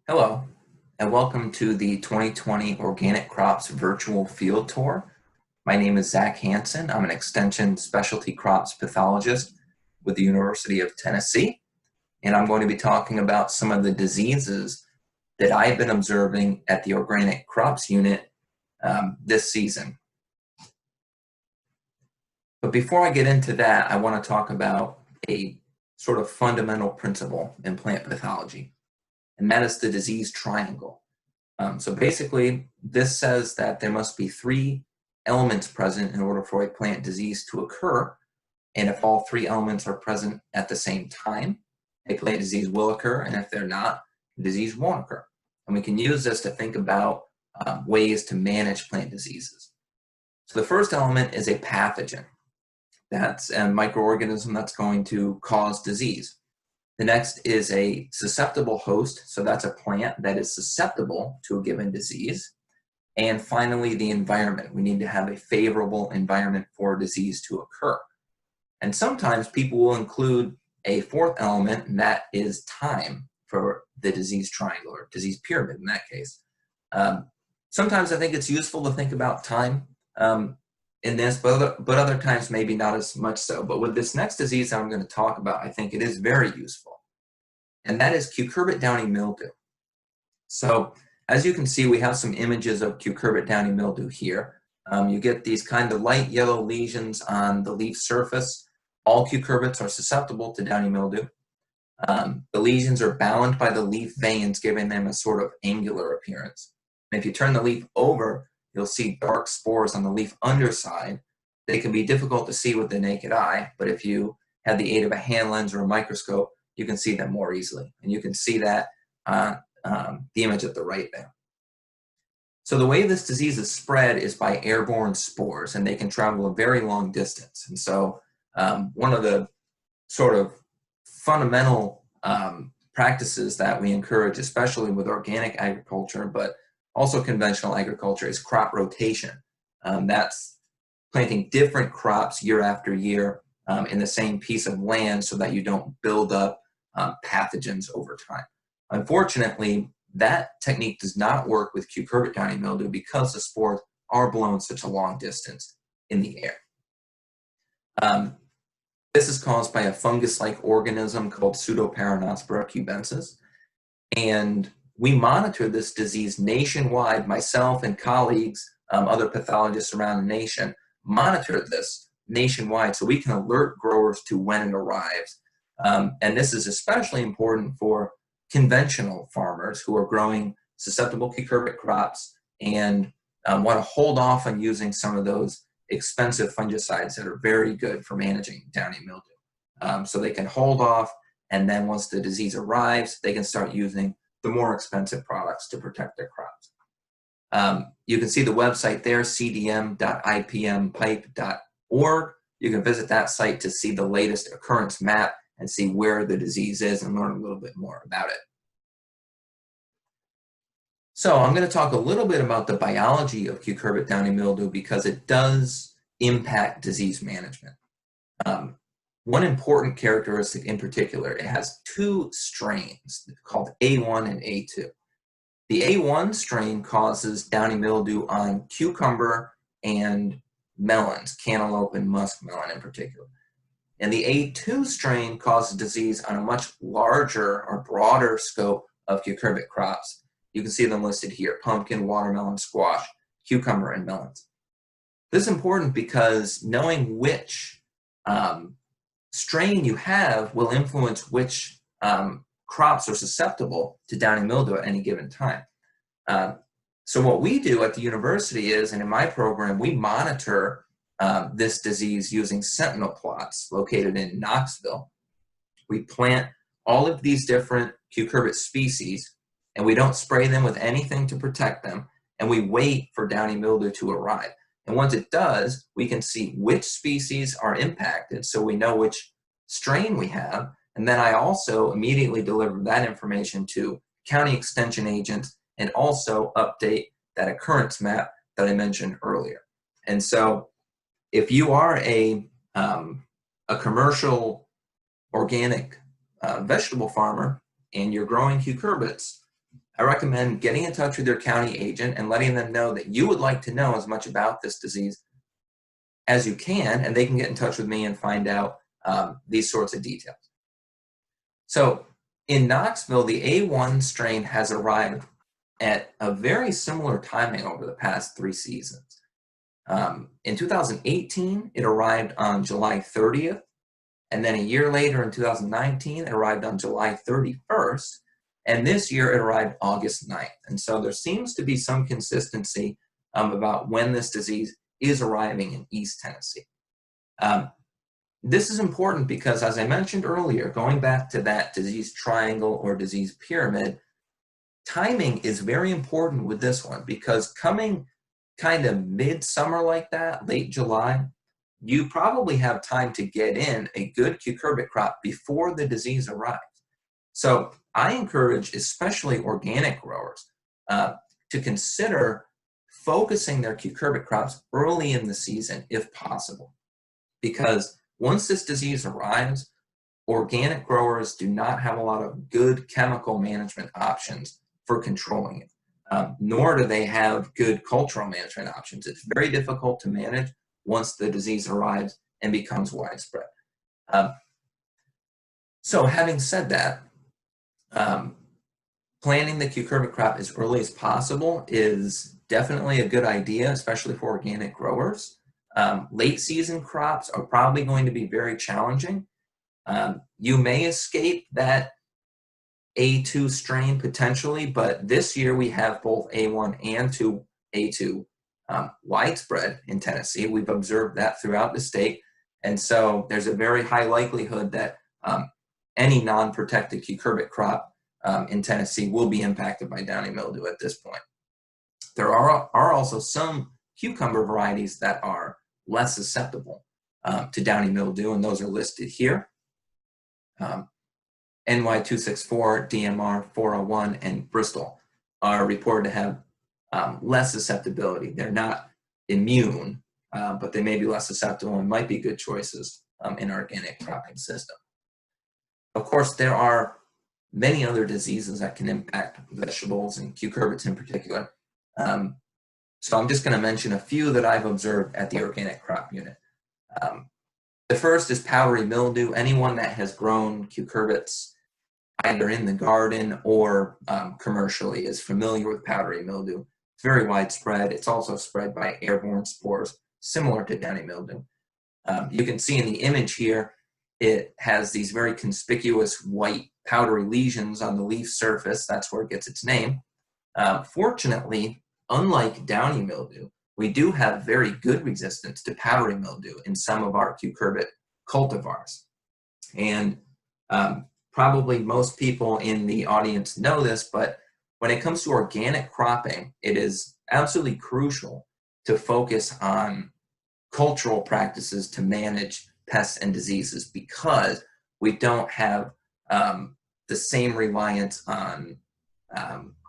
Hello, and welcome to the 2020 Organic Crops Virtual Field Tour. My name is Zach Hanssen. I'm an Extension Specialty Crops Pathologist with the University of Tennessee, and I'm going to be talking about some of the diseases that I've been observing at the Organic Crops Unit this season. But before I get into that, I want to talk about a sort of fundamental principle in plant pathology, and that is the disease triangle. So basically, this says that there must be three elements present in order for a plant disease to occur, and if all three elements are present at the same time, a plant disease will occur, and if they're not, the disease won't occur. And we can use this to think about ways to manage plant diseases. So the first element is a pathogen. That's a microorganism that's going to cause disease. The next is a susceptible host, so that's a plant that is susceptible to a given disease. And finally, the environment. We need to have a favorable environment for disease to occur. And sometimes people will include a fourth element, and that is time for the disease triangle, or disease pyramid in that case. Sometimes I think it's useful to think about time in this, but other times maybe not as much so. But with this next disease I'm going to talk about, I think it is very useful, and that is cucurbit downy mildew. So as you can see, we have some images of cucurbit downy mildew here. You get these kind of light yellow lesions on the leaf surface. All cucurbits are susceptible to downy mildew. The lesions are bound by the leaf veins, giving them a sort of angular appearance. And if you turn the leaf over, you'll see dark spores on the leaf underside. They can be difficult to see with the naked eye, but if you have the aid of a hand lens or a microscope, you can see them more easily. And you can see that on the image at the right there. So the way this disease is spread is by airborne spores, and they can travel a very long distance. And so one of the sort of fundamental practices that we encourage, especially with organic agriculture, but also conventional agriculture, is crop rotation. That's planting different crops year after year in the same piece of land so that you don't build up pathogens over time. Unfortunately, that technique does not work with cucurbit downy mildew because the spores are blown such a long distance in the air. This is caused by a fungus-like organism called Pseudoparanospora cubensis, and we monitor this disease nationwide. Myself and colleagues, other pathologists around the nation, monitor this nationwide so we can alert growers to when it arrives. And this is especially important for conventional farmers who are growing susceptible cucurbit crops and want to hold off on using some of those expensive fungicides that are very good for managing downy mildew. So they can hold off, and then once the disease arrives, they can start using the more expensive products to protect their crops. You can see the website there, cdm.ipmpipe.org. You can visit that site to see the latest occurrence map and see where the disease is and learn a little bit more about it. So I'm going to talk a little bit about the biology of cucurbit downy mildew because it does impact disease management. One important characteristic in particular, it has two strains called A1 and A2. The A1 strain causes downy mildew on cucumber and melons, cantaloupe and muskmelon in particular. And the A2 strain causes disease on a much larger or broader scope of cucurbit crops. You can see them listed here: pumpkin, watermelon, squash, cucumber, and melons. This is important because knowing which strain you have will influence which crops are susceptible to downy mildew at any given time. So what we do at the university is, and in my program, we monitor this disease using sentinel plots located in Knoxville. We plant all of these different cucurbit species, and we don't spray them with anything to protect them, and we wait for downy mildew to arrive. And once it does, we can see which species are impacted, so we know which strain we have. And then I also immediately deliver that information to county extension agents and also update that occurrence map that I mentioned earlier. And so if you are a commercial organic vegetable farmer and you're growing cucurbits, I recommend getting in touch with your county agent and letting them know that you would like to know as much about this disease as you can, and they can get in touch with me and find out these sorts of details. So in Knoxville, the A1 strain has arrived at a very similar timing over the past 3 seasons. In 2018, it arrived on July 30th, and then a year later in 2019, it arrived on July 31st, and this year it arrived August 9th. And so there seems to be some consistency about when this disease is arriving in East Tennessee. This is important because, as I mentioned earlier, going back to that disease triangle or disease pyramid, timing is very important with this one, because coming kind of midsummer like that, late July, you probably have time to get in a good cucurbit crop before the disease arrives. So I encourage especially organic growers to consider focusing their cucurbit crops early in the season if possible, because once this disease arrives, organic growers do not have a lot of good chemical management options for controlling it, nor do they have good cultural management options. It's very difficult to manage once the disease arrives and becomes widespread. So having said that, planting the cucurbit crop as early as possible is definitely a good idea, especially for organic growers. Late season crops are probably going to be very challenging. You may escape that A2 strain potentially, but this year we have both A1 and A2 widespread in Tennessee. We've observed that throughout the state, and so there's a very high likelihood that any non-protected cucurbit crop in Tennessee will be impacted by downy mildew at this point. There are also some cucumber varieties that are less susceptible to downy mildew, and those are listed here. NY264, DMR 401, and Bristol are reported to have less susceptibility. They're not immune, but they may be less susceptible and might be good choices in our organic cropping system. Of course, there are many other diseases that can impact vegetables and cucurbits in particular. So I'm just going to mention a few that I've observed at the organic crop unit. The first is powdery mildew. Anyone that has grown cucurbits either in the garden or commercially is familiar with powdery mildew. It's very widespread. It's also spread by airborne spores, similar to downy mildew. You can see in the image here, it has these very conspicuous white powdery lesions on the leaf surface. That's where it gets its name. Fortunately, unlike downy mildew, we do have very good resistance to powdery mildew in some of our cucurbit cultivars. And probably most people in the audience know this, but when it comes to organic cropping, it is absolutely crucial to focus on cultural practices to manage pests and diseases, because we don't have the same reliance on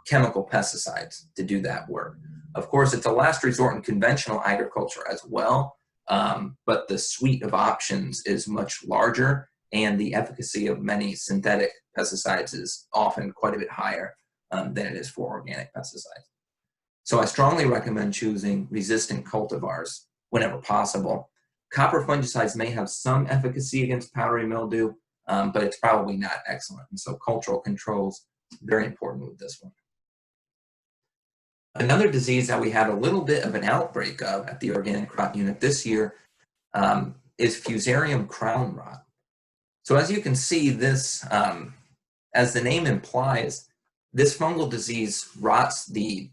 chemical pesticides to do that work. Of course, it's a last resort in conventional agriculture as well, but the suite of options is much larger, and the efficacy of many synthetic pesticides is often quite a bit higher than it is for organic pesticides. So I strongly recommend choosing resistant cultivars whenever possible. Copper fungicides may have some efficacy against powdery mildew, but it's probably not excellent. And so cultural controls, very important with this one. Another disease that we had a little bit of an outbreak of at the organic crop unit this year is Fusarium crown rot. So as you can see, this, as the name implies, this fungal disease rots the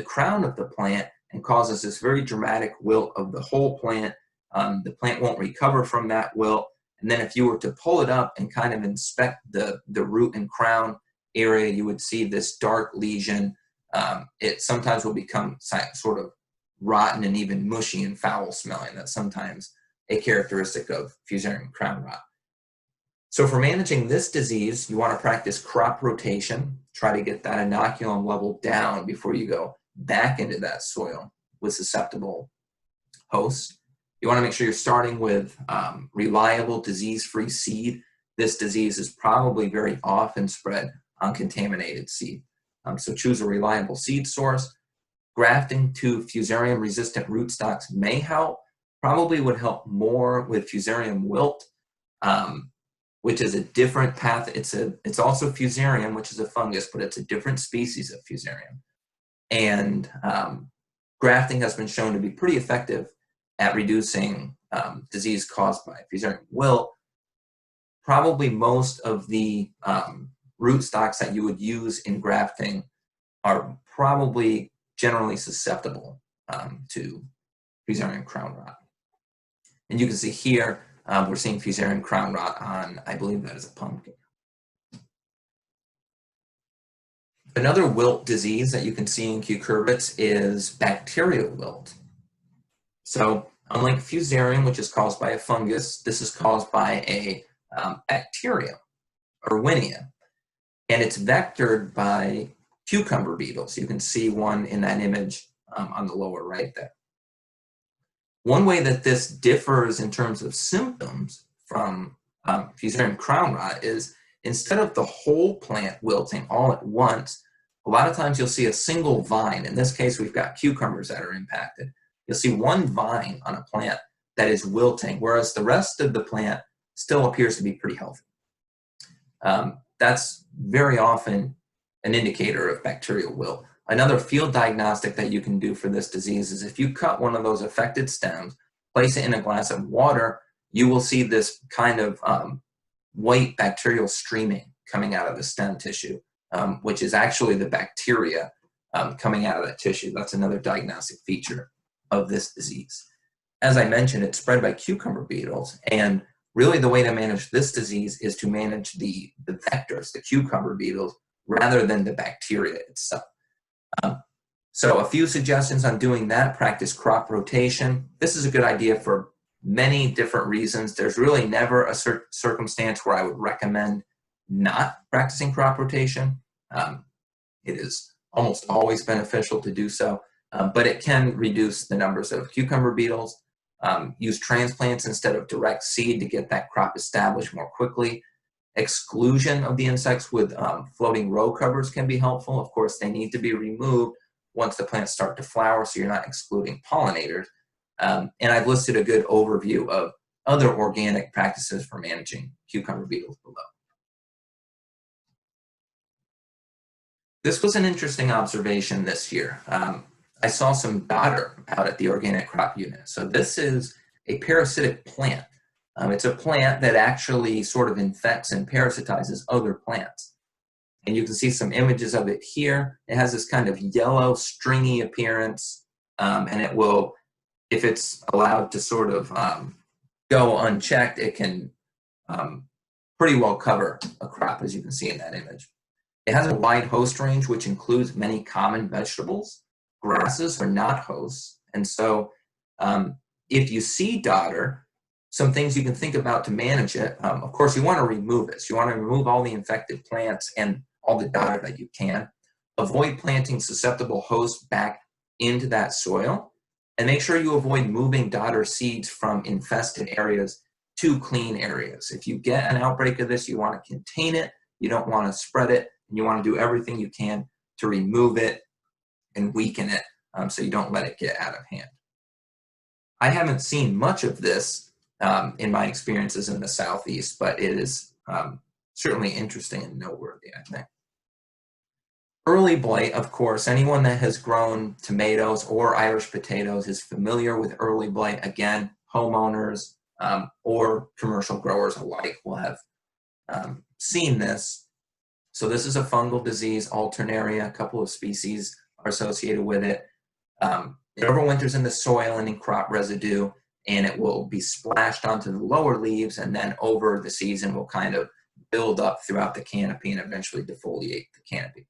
crown of the plant and causes this very dramatic wilt of the whole plant. The plant won't recover from that wilt. And then if you were to pull it up and kind of inspect the root and crown area, you would see this dark lesion. It sometimes will become sort of rotten and even mushy and foul smelling. That's sometimes a characteristic of Fusarium crown rot. So for managing this disease, you want to practice crop rotation. Try to get that inoculum level down before you go back into that soil with susceptible hosts. You want to make sure you're starting with reliable disease-free seed. This disease is probably very often spread on contaminated seed. So choose a reliable seed source. Grafting to fusarium-resistant rootstocks may help. Probably would help more with fusarium wilt, which is a different path. It's also fusarium, which is a fungus, but it's a different species of fusarium. And grafting has been shown to be pretty effective at reducing disease caused by fusarium wilt. Probably most of the rootstocks that you would use in grafting are probably generally susceptible to fusarium crown rot. And you can see here, we're seeing fusarium crown rot on, I believe that is a pumpkin. Another wilt disease that you can see in cucurbits is bacterial wilt. So unlike fusarium, which is caused by a fungus, this is caused by a bacterium, Erwinia, and it's vectored by cucumber beetles. You can see one in that image on the lower right there. One way that this differs in terms of symptoms from fusarium crown rot is instead of the whole plant wilting all at once, a lot of times you'll see a single vine. In this case, we've got cucumbers that are impacted. You'll see one vine on a plant that is wilting, whereas the rest of the plant still appears to be pretty healthy. That's very often an indicator of bacterial wilt. Another field diagnostic that you can do for this disease is if you cut one of those affected stems, place it in a glass of water, you will see this kind of white bacterial streaming coming out of the stem tissue, which is actually the bacteria coming out of that tissue. That's another diagnostic feature of this disease. As I mentioned, it's spread by cucumber beetles, and really the way to manage this disease is to manage the vectors, the cucumber beetles, rather than the bacteria itself. So a few suggestions on doing that: practice crop rotation. This is a good idea for many different reasons. There's really never a circumstance where I would recommend not practicing crop rotation. It is almost always beneficial to do so, but it can reduce the numbers of cucumber beetles. Use transplants instead of direct seed to get that crop established more quickly. Exclusion of the insects with floating row covers can be helpful. Of course, they need to be removed once the plants start to flower, so you're not excluding pollinators. And I've listed a good overview of other organic practices for managing cucumber beetles below. This was an interesting observation this year. I saw some dodder out at the organic crop unit. So this is a parasitic plant. It's a plant that actually sort of infects and parasitizes other plants. And you can see some images of it here. It has this kind of yellow, stringy appearance, and it will, if it's allowed to sort of go unchecked, it can pretty well cover a crop, as you can see in that image. It has a wide host range, which includes many common vegetables. Grasses are not hosts, and so if you see dodder, some things you can think about to manage it. Of course, you want to remove it. So you want to remove all the infected plants and all the dodder that you can. Avoid planting susceptible hosts back into that soil, and make sure you avoid moving dodder seeds from infested areas to clean areas. If you get an outbreak of this, you want to contain it. You don't want to spread it, and you want to do everything you can to remove it and weaken it so you don't let it get out of hand. I haven't seen much of this in my experiences in the Southeast, but it is certainly interesting and noteworthy, I think. Early blight, of course, anyone that has grown tomatoes or Irish potatoes is familiar with early blight. Again, homeowners or commercial growers alike will have seen this. So this is a fungal disease, Alternaria. A couple of species are associated with it. It overwinters in the soil and in crop residue, and it will be splashed onto the lower leaves, and then over the season will kind of build up throughout the canopy and eventually defoliate the canopy.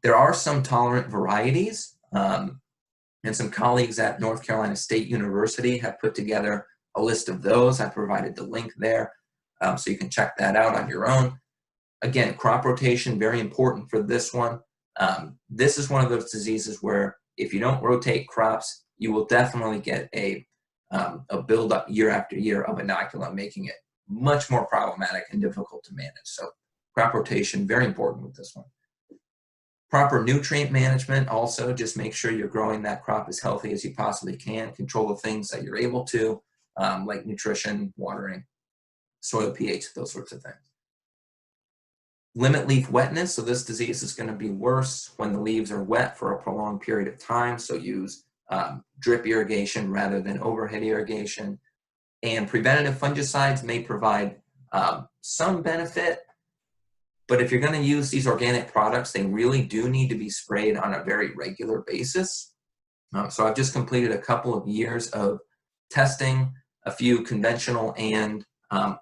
There are some tolerant varieties, and some colleagues at North Carolina State University have put together a list of those. I provided the link there, so you can check that out on your own. Again, crop rotation, very important for this one. This is one of those diseases where if you don't rotate crops, you will definitely get a buildup year after year of inoculum, making it much more problematic and difficult to manage. So crop rotation, very important with this one. Proper nutrient management also, just make sure you're growing that crop as healthy as you possibly can. Control the things that you're able to, like nutrition, watering, soil pH, those sorts of things. Limit leaf wetness. So this disease is going to be worse when the leaves are wet for a prolonged period of time. So use drip irrigation rather than overhead irrigation. And preventative fungicides may provide some benefit, but if you're going to use these organic products, they really do need to be sprayed on a very regular basis. So I've just completed a couple of years of testing a few conventional and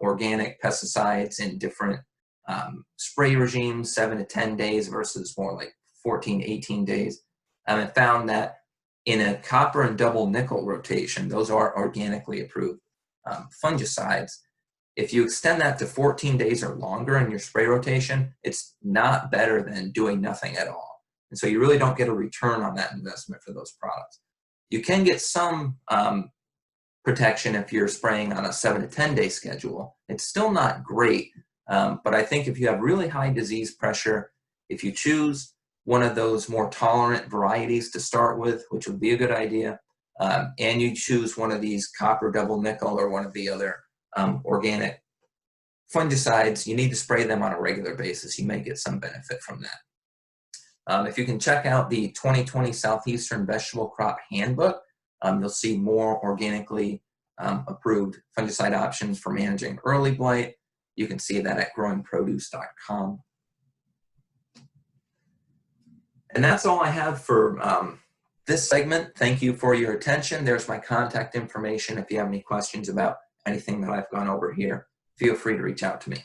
organic pesticides in different spray regimes, 7 to 10 days versus more like 14, 18 days. And I found that in a copper and double nickel rotation, those are organically approved fungicides. If you extend that to 14 days or longer in your spray rotation, it's not better than doing nothing at all. And so you really don't get a return on that investment for those products. You can get some protection if you're spraying on a 7 to 10 day schedule. It's still not great, but I think if you have really high disease pressure, if you choose one of those more tolerant varieties to start with, which would be a good idea, and you choose one of these copper double nickel or one of the other organic fungicides, you need to spray them on a regular basis. You may get some benefit from that. If you can check out the 2020 Southeastern Vegetable Crop Handbook, you'll see more organically approved fungicide options for managing early blight. You can see that at growingproduce.com. And that's all I have for this segment. Thank you for your attention. There's my contact information. If you have any questions about anything that I've gone over here, feel free to reach out to me.